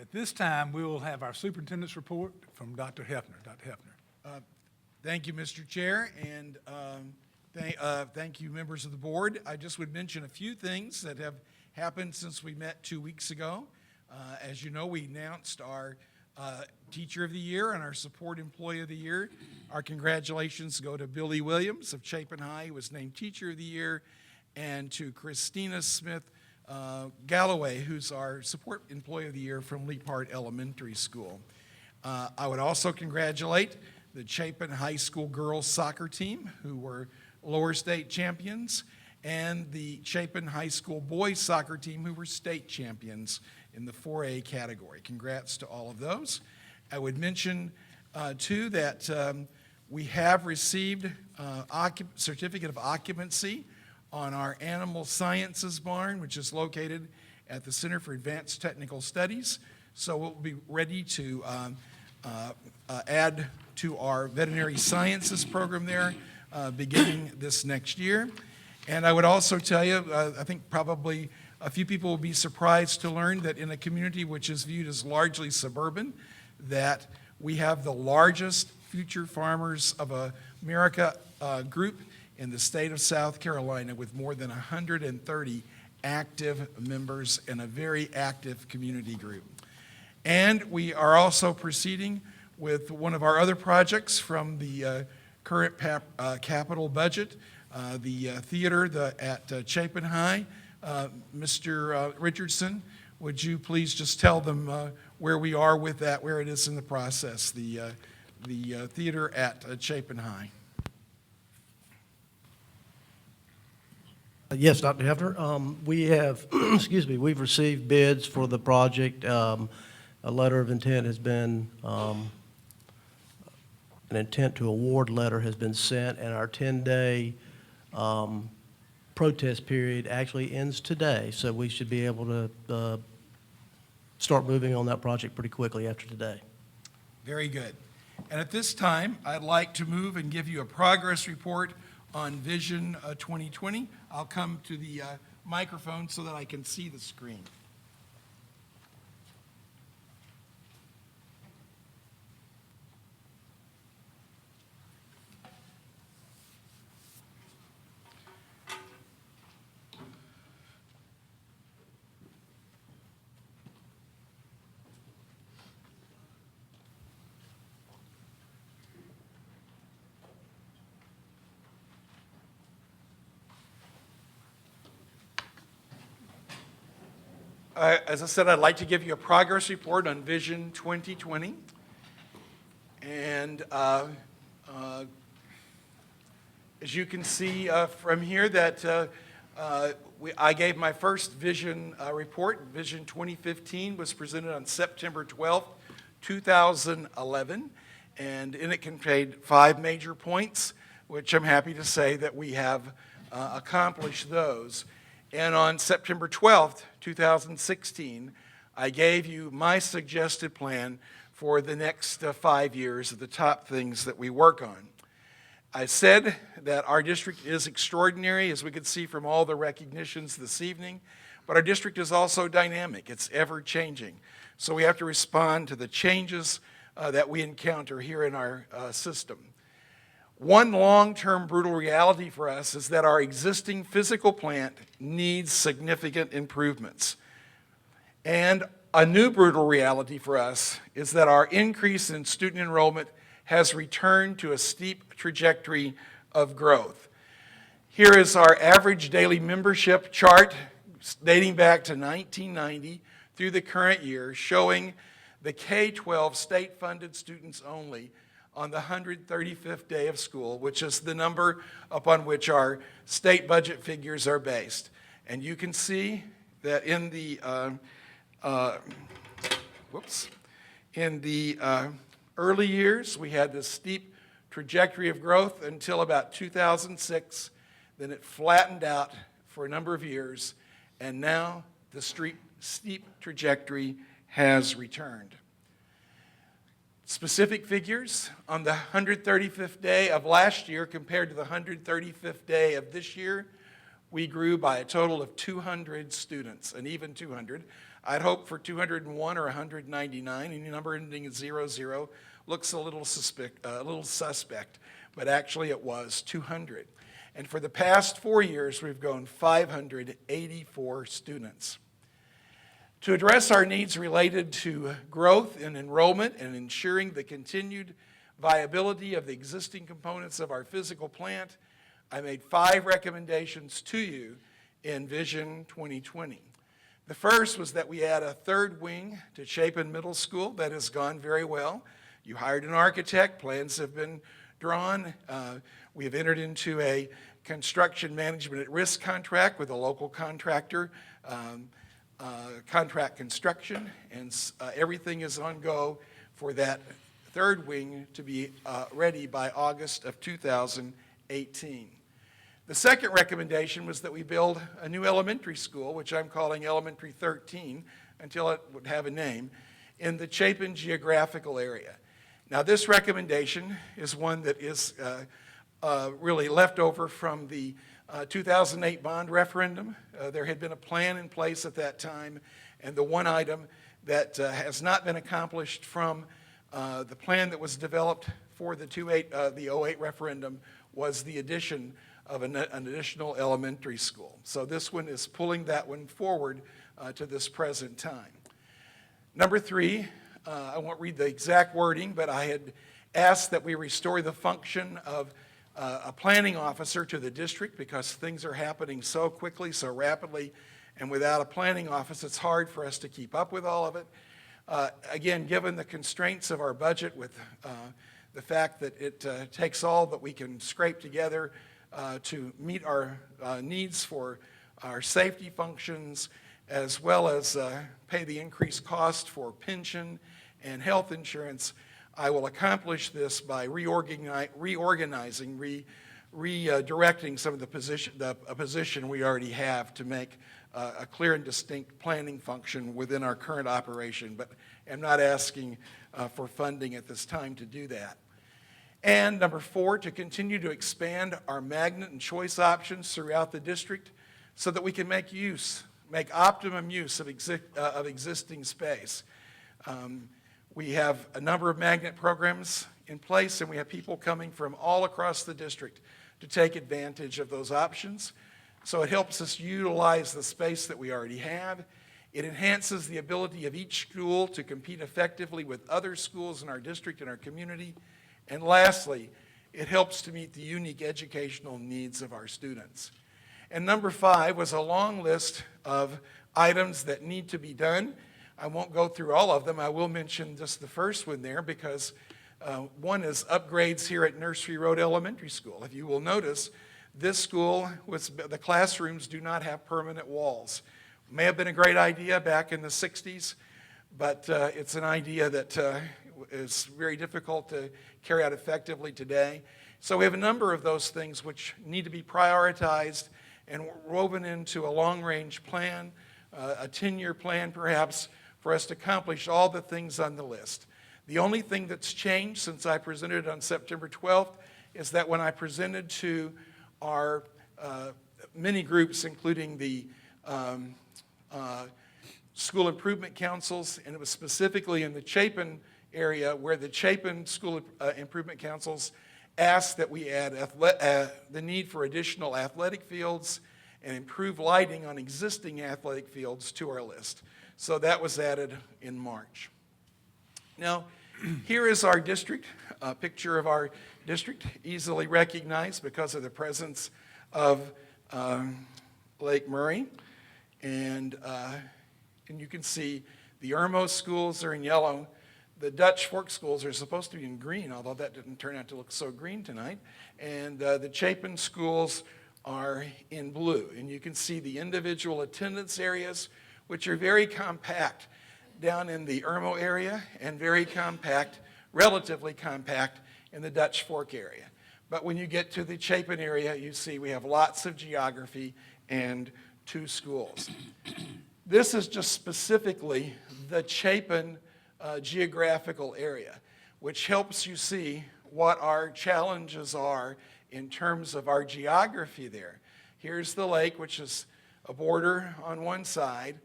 At this time, we will have our superintendent's report from Dr. Hefner. Dr. Hefner. Thank you, Mr. Chair, and thank you, members of the board. I just would mention a few things that have happened since we met 2 weeks ago. As you know, we announced our Teacher of the Year and our Support Employee of the Year. Our congratulations go to Billy Williams of Chapin High, who was named Teacher of the Year, and to Christina Smith Galloway, who's our Support Employee of the Year from Leapart Elementary School. I would also congratulate the Chapin High School girls soccer team, who were lower state champions, and the Chapin High School boys soccer team, who were state champions in the 4A category. Congrats to all of those. I would mention, too, that we have received certificate of occupancy on our animal sciences barn, which is located at the Center for Advanced Technical Studies. So we'll be ready to add to our veterinary sciences program there beginning this next year. And I would also tell you, I think probably a few people will be surprised to learn that in a community which is viewed as largely suburban, that we have the largest Future Farmers of America group in the state of South Carolina, with more than 130 active members and a very active community group. And we are also proceeding with one of our other projects from the current capital budget, the theater at Chapin High. Mr. Richardson, would you please just tell them where we are with that, where it is in the process, the theater at Chapin High? Yes, Dr. Hefner. We have, excuse me, we've received bids for the project. A letter of intent has been, an intent to award letter has been sent, and our 10-day protest period actually ends today. So we should be able to start moving on that project pretty quickly after today. Very good. And at this time, I'd like to move and give you a progress report on Vision 2020. I'll come to the microphone so that I can see the screen. As I said, I'd like to give you a progress report on Vision 2020. And as you can see from here that I gave my first Vision report. Vision 2015 was presented on September 12th, 2011. And in it contained 5 major points, which I'm happy to say that we have accomplished those. And on September 12th, 2016, I gave you my suggested plan for the next 5 years of the top things that we work on. I said that our district is extraordinary, as we could see from all the recognitions this evening, but our district is also dynamic. It's ever-changing. So we have to respond to the changes that we encounter here in our system. One long-term brutal reality for us is that our existing physical plant needs significant improvements. And a new brutal reality for us is that our increase in student enrollment has returned to a steep trajectory of growth. Here is our average daily membership chart dating back to 1990 through the current year, showing the K-12 state-funded students only on the 135th day of school, which is the number upon which our state budget figures are based. And you can see that in the early years, we had this steep trajectory of growth until about 2006. Then it flattened out for a number of years, and now the steep trajectory has returned. Specific figures on the 135th day of last year compared to the 135th day of this year, we grew by a total of 200 students, an even 200. I'd hoped for 201 or 199. Any number ending in 00 looks a little suspect, but actually it was 200. And for the past 4 years, we've grown 584 students. To address our needs related to growth in enrollment and ensuring the continued viability of the existing components of our physical plant, I made 5 recommendations to you in Vision 2020. The first was that we add a third wing to Chapin Middle School. That has gone very well. You hired an architect, plans have been drawn. We have entered into a construction management at risk contract with a local contractor, contract construction, and everything is on go for that third wing to be ready by August of 2018. The second recommendation was that we build a new elementary school, which I'm calling Elementary 13, until it would have a name, in the Chapin geographical area. Now, this recommendation is one that is really left over from the 2008 bond referendum. There had been a plan in place at that time, and the one item that has not been accomplished from the plan that was developed for the 08 referendum was the addition of an additional elementary school. So this one is pulling that one forward to this present time. Number 3, I won't read the exact wording, but I had asked that we restore the function of a planning officer to the district because things are happening so quickly, so rapidly, and without a planning office, it's hard for us to keep up with all of it. Again, given the constraints of our budget with the fact that it takes all that we can scrape together to meet our needs for our safety functions, as well as pay the increased cost for pension and health insurance, I will accomplish this by reorganizing, redirecting some of the position we already have to make a clear and distinct planning function within our current operation, but am not asking for funding at this time to do that. And number 4, to continue to expand our magnet and choice options throughout the district so that we can make optimum use of existing space. We have a number of magnet programs in place, and we have people coming from all across the district to take advantage of those options. So it helps us utilize the space that we already have. It enhances the ability of each school to compete effectively with other schools in our district and our community. And lastly, it helps to meet the unique educational needs of our students. And number 5 was a long list of items that need to be done. I won't go through all of them. I will mention just the first one there because one is upgrades here at Nursery Road Elementary School. If you will notice, this school, the classrooms do not have permanent walls. May have been a great idea back in the 60s, but it's an idea that is very difficult to carry out effectively today. So we have a number of those things which need to be prioritized and woven into a long-range plan, a 10-year plan perhaps, for us to accomplish all the things on the list. The only thing that's changed since I presented on September 12th is that when I presented to our many groups, including the school improvement councils, and it was specifically in the Chapin area where the Chapin School Improvement Councils asked that we add the need for additional athletic fields and improve lighting on existing athletic fields to our list. So that was added in March. Now, here is our district, a picture of our district, easily recognized because of the presence of Lake Murray. And you can see the Irmo schools are in yellow. The Dutch Fork schools are supposed to be in green, although that didn't turn out to look so green tonight. And the Chapin schools are in blue. And you can see the individual attendance areas, which are very compact down in the Irmo area and very compact, relatively compact, in the Dutch Fork area. But when you get to the Chapin area, you see we have lots of geography and 2 schools. This is just specifically the Chapin geographical area, which helps you see what our challenges are in terms of our geography there. Here's the lake, which is a border on one side.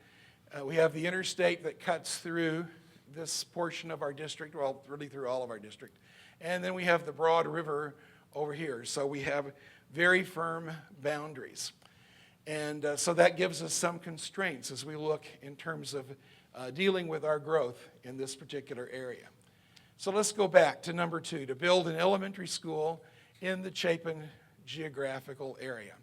We have the interstate that cuts through this portion of our district, well, really through all of our district. And then we have the broad river over here. So we have very firm boundaries. And so that gives us some constraints as we look in terms of dealing with our growth in this particular area. So let's go back to number 2, to build an elementary school in the Chapin geographical area.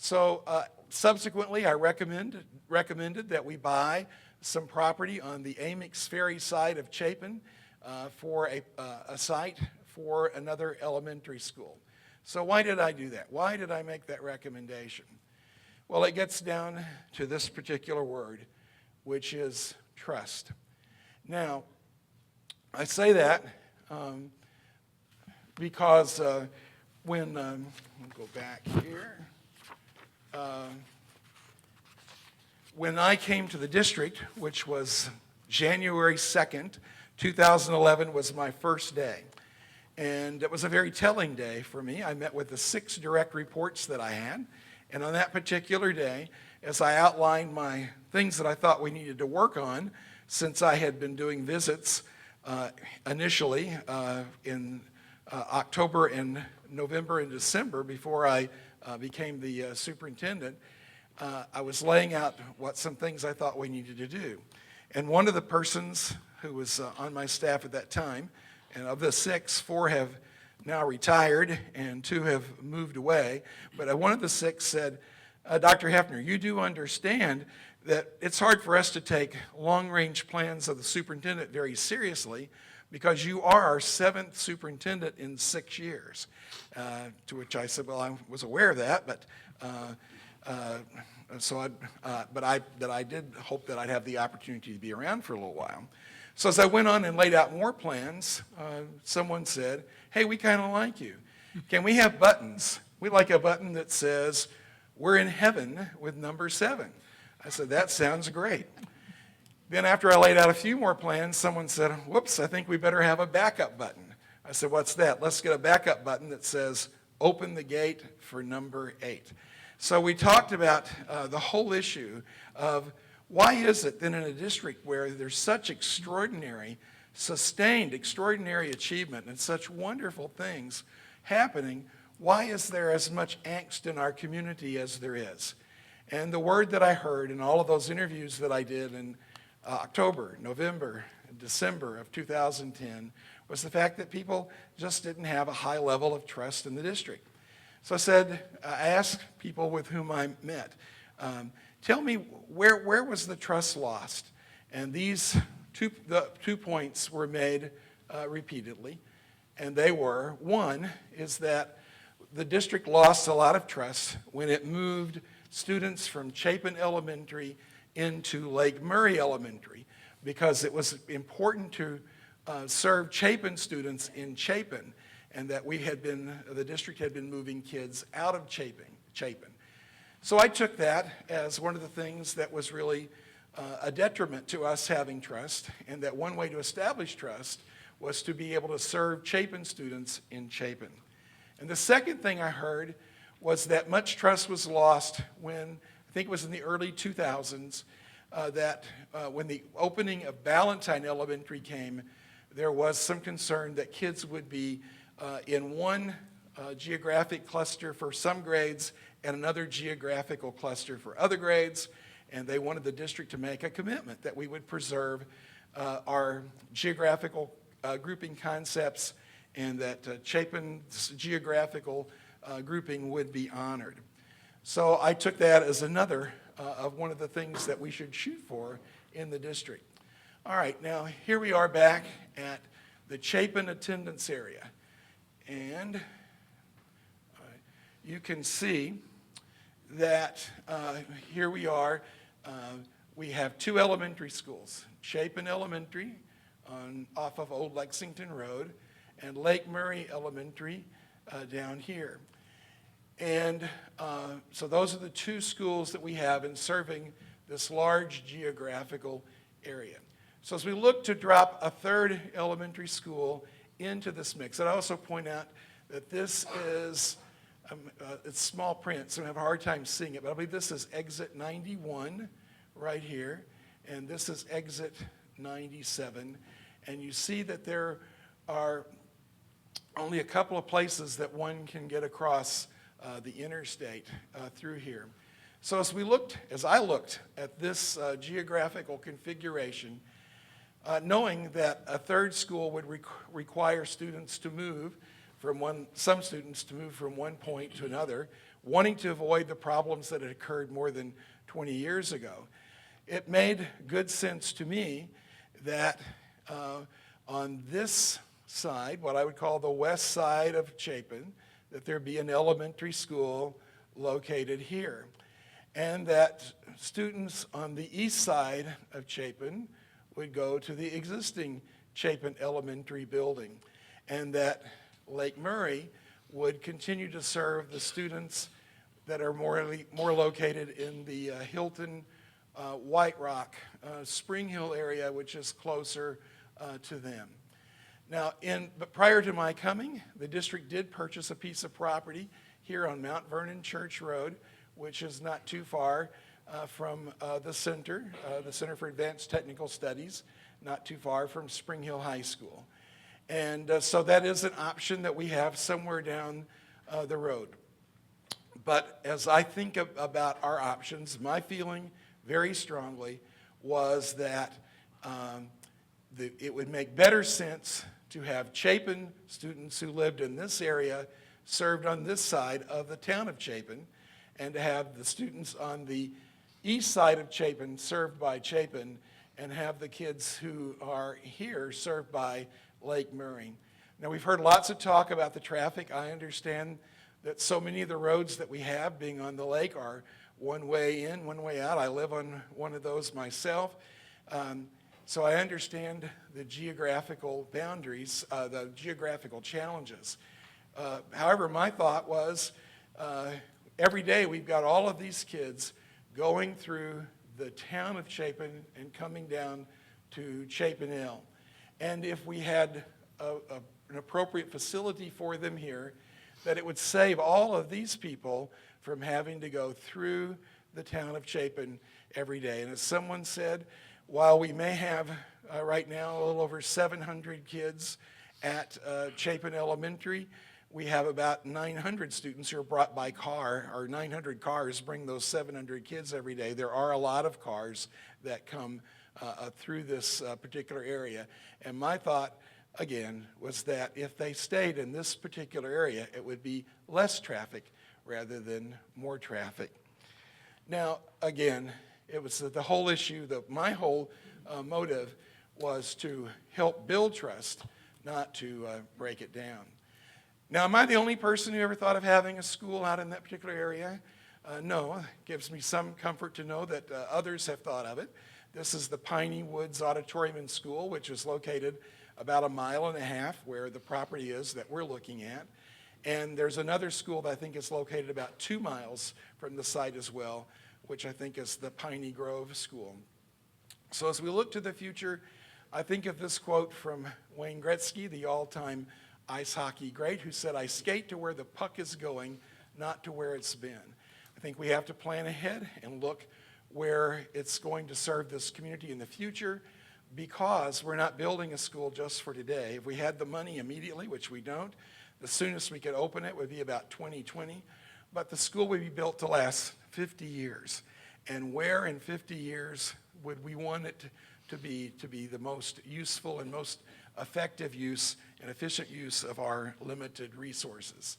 So subsequently, I recommended that we buy some property on the Amix Ferry side of Chapin for a site for another elementary school. So why did I do that? Why did I make that recommendation? Well, it gets down to this particular word, which is trust. Now, I say that because when, we'll go back here. When I came to the district, which was January 2nd, 2011 was my first day. And it was a very telling day for me. I met with the 6 direct reports that I had. And on that particular day, as I outlined my things that I thought we needed to work on, since I had been doing visits initially in October and November and December before I became the superintendent, I was laying out some things I thought we needed to do. And one of the persons who was on my staff at that time, and of the 6, 4 have now retired and 2 have moved away, but one of the 6 said, Dr. Hefner, you do understand that it's hard for us to take long-range plans of the superintendent very seriously because you are our 7th superintendent in 6 years. To which I said, well, I was aware of that, but I did hope that I'd have the opportunity to be around for a little while. So as I went on and laid out more plans, someone said, hey, we kind of like you. Can we have buttons? We'd like a button that says, we're in heaven with number 7. I said, that sounds great. Then after I laid out a few more plans, someone said, whoops, I think we better have a backup button. I said, what's that? Let's get a backup button that says, open the gate for number 8. So we talked about the whole issue of why is it that in a district where there's such sustained extraordinary achievement and such wonderful things happening, why is there as much angst in our community as there is? And the word that I heard in all of those interviews that I did in October, November, and December of 2010 was the fact that people just didn't have a high level of trust in the district. So I asked people with whom I met, tell me where was the trust lost? And these two points were made repeatedly, and they were, one is that the district lost a lot of trust when it moved students from Chapin Elementary into Lake Murray Elementary because it was important to serve Chapin students in Chapin, and that the district had been moving kids out of Chapin. So I took that as one of the things that was really a detriment to us having trust, and that one way to establish trust was to be able to serve Chapin students in Chapin. And the second thing I heard was that much trust was lost when, I think it was in the early 2000s, when the opening of Ballantyne Elementary came, there was some concern that kids would be in one geographic cluster for some grades and another geographical cluster for other grades, and they wanted the district to make a commitment that we would preserve our geographical grouping concepts and that Chapin's geographical grouping would be honored. So I took that as another of one of the things that we should shoot for in the district. All right, now here we are back at the Chapin attendance area. And you can see that here we are. We have 2 elementary schools, Chapin Elementary off of Old Lexington Road and Lake Murray Elementary down here. And so those are the 2 schools that we have in serving this large geographical area. So as we look to drop a 3rd elementary school into this mix, I'd also point out that this is it's small print, so I have a hard time seeing it, but I believe this is exit 91 right here, and this is exit 97. And you see that there are only a couple of places that one can get across the interstate through here. So as I looked at this geographical configuration, knowing that a third school would require students to move some students to move from one point to another, wanting to avoid the problems that had occurred more than 20 years ago, it made good sense to me that on this side, what I would call the west side of Chapin, that there be an elementary school located here, and that students on the east side of Chapin would go to the existing Chapin Elementary building, and that Lake Murray would continue to serve the students that are more located in the Hilton, White Rock, Spring Hill area, which is closer to them. Now, but prior to my coming, the district did purchase a piece of property here on Mount Vernon Church Road, which is not too far from the Center for Advanced Technical Studies, not too far from Spring Hill High School. And so that is an option that we have somewhere down the road. But as I think about our options, my feeling very strongly was that it would make better sense to have Chapin students who lived in this area served on this side of the town of Chapin, and to have the students on the east side of Chapin served by Chapin, and have the kids who are here served by Lake Murray. Now, we've heard lots of talk about the traffic. I understand that so many of the roads that we have being on the lake are one way in, one way out. I live on one of those myself. So I understand the geographical boundaries, the geographical challenges. However, my thought was every day we've got all of these kids going through the town of Chapin and coming down to Chapin Hill. And if we had an appropriate facility for them here, that it would save all of these people from having to go through the town of Chapin every day. And as someone said, while we may have right now a little over 700 kids at Chapin Elementary, we have about 900 students who are brought by car, or 900 cars bring those 700 kids every day. There are a lot of cars that come through this particular area. And my thought, again, was that if they stayed in this particular area, it would be less traffic rather than more traffic. Now, again, it was the whole issue, my whole motive was to help build trust, not to break it down. Now, am I the only person who ever thought of having a school out in that particular area? No, it gives me some comfort to know that others have thought of it. This is the Piney Woods Auditorium and School, which is located about 1.5 miles where the property is that we're looking at. And there's another school that I think is located about 2 miles from the site as well, which I think is the Piney Grove School. So as we look to the future, I think of this quote from Wayne Gretzky, the all-time ice hockey great, who said, "I skate to where the puck is going, not to where it's been." I think we have to plan ahead and look where it's going to serve this community in the future, because we're not building a school just for today. If we had the money immediately, which we don't, the soonest we could open it would be about 2020, but the school would be built to last 50 years. And where in 50 years would we want it to be the most useful and most effective use and efficient use of our limited resources?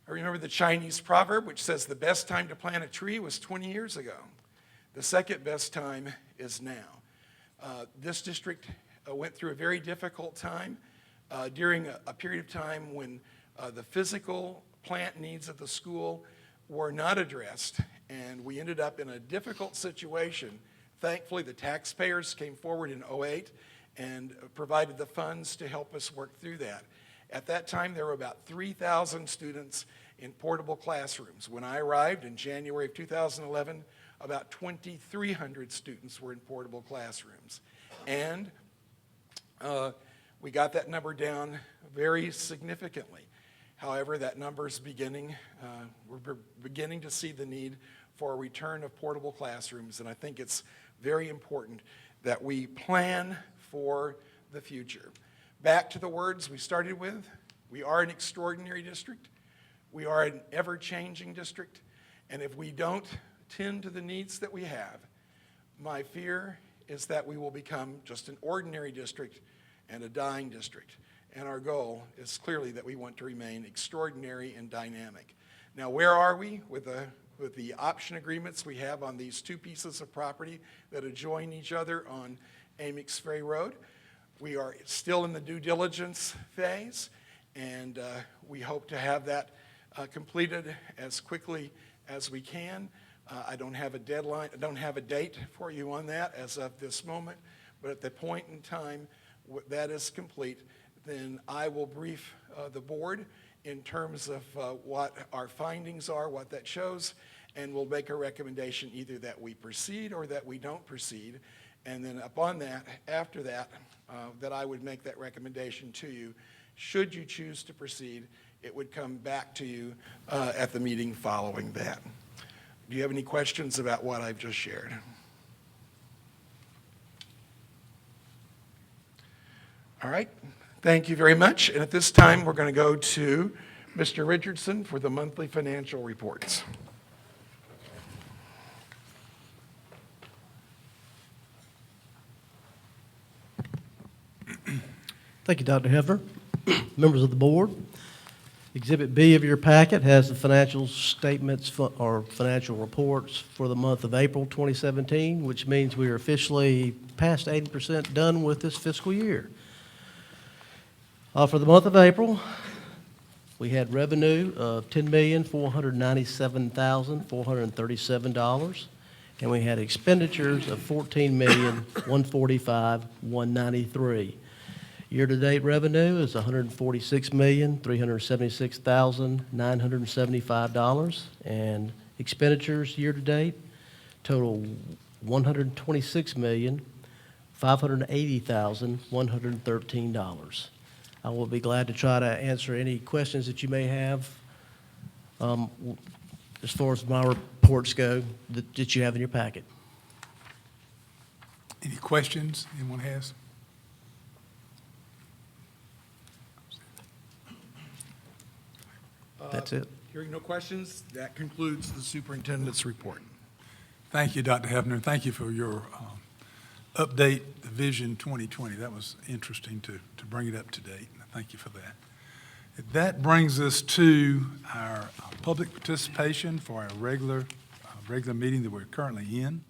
I remember the Chinese proverb, which says the best time to plant a tree was 20 years ago. The second best time is now. This district went through a very difficult time during a period of time when the physical plant needs of the school were not addressed, and we ended up in a difficult situation. Thankfully, the taxpayers came forward in 2008 and provided the funds to help us work through that. At that time, there were about 3,000 students in portable classrooms. When I arrived in January of 2011, about 2,300 students were in portable classrooms. And we got that number down very significantly. However, that number is beginning, we're beginning to see the need for a return of portable classrooms, and I think it's very important that we plan for the future. Back to the words we started with, we are an extraordinary district. We are an ever-changing district, and if we don't tend to the needs that we have, my fear is that we will become just an ordinary district and a dying district. And our goal is clearly that we want to remain extraordinary and dynamic. Now, where are we with the option agreements we have on these two pieces of property that adjoin each other on Amix Ferry Road? We are still in the due diligence phase, and we hope to have that completed as quickly as we can. I don't have a deadline, I don't have a date for you on that as of this moment, but at the point in time that is complete, then I will brief the board in terms of what our findings are, what that shows, and we'll make a recommendation either that we proceed or that we don't proceed. And then upon that, after that, that I would make that recommendation to you. Should you choose to proceed, it would come back to you at the meeting following that. Do you have any questions about what I've just shared? All right. Thank you very much. And at this time, we're going to go to Mr. Richardson for the monthly financial reports. Thank you, Dr. Hefner. Members of the board, Exhibit B of your packet has the financial statements or financial reports for the month of April 2017, which means we are officially past 80% done with this fiscal year. For the month of April, we had revenue of $10,497,437, and we had expenditures of $14,145,193. Year-to-date revenue is $146,376,975, and expenditures year-to-date total $126,580,113. I will be glad to try to answer any questions that you may have as far as my reports go that you have in your packet. Any questions anyone has? That's it. Hearing no questions, that concludes the superintendent's report. Thank you, Dr. Hefner. Thank you for your update, the Vision 2020. That was interesting to bring it up to date. Thank you for that. That brings us to our public participation for our regular meeting that we're currently in.